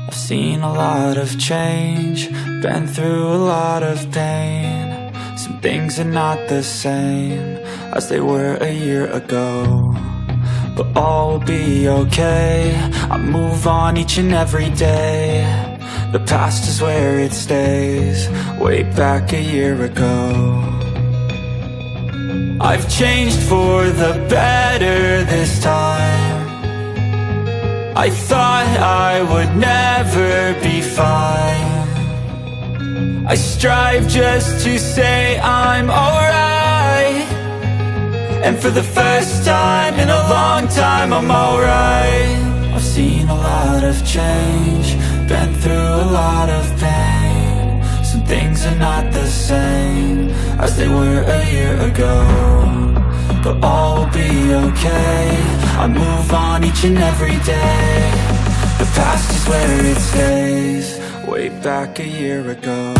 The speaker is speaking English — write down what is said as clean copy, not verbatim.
I've seen a lot of change, been through a lot of pain. Some things are not the same as they were a year ago, but all will be okay. I move on each and every day. The past is where it stays, way back a year ago. I've changed for the better this time. I thought I would never be fine. I strive just to say I'm alright, and for the first time in a long time I'm alright. I've seen a lot of change, been through a lot of pain. Some things are not the same as they were a year ago, but all will be okay. I move on each and every day. The past is where it stays, way back a year ago.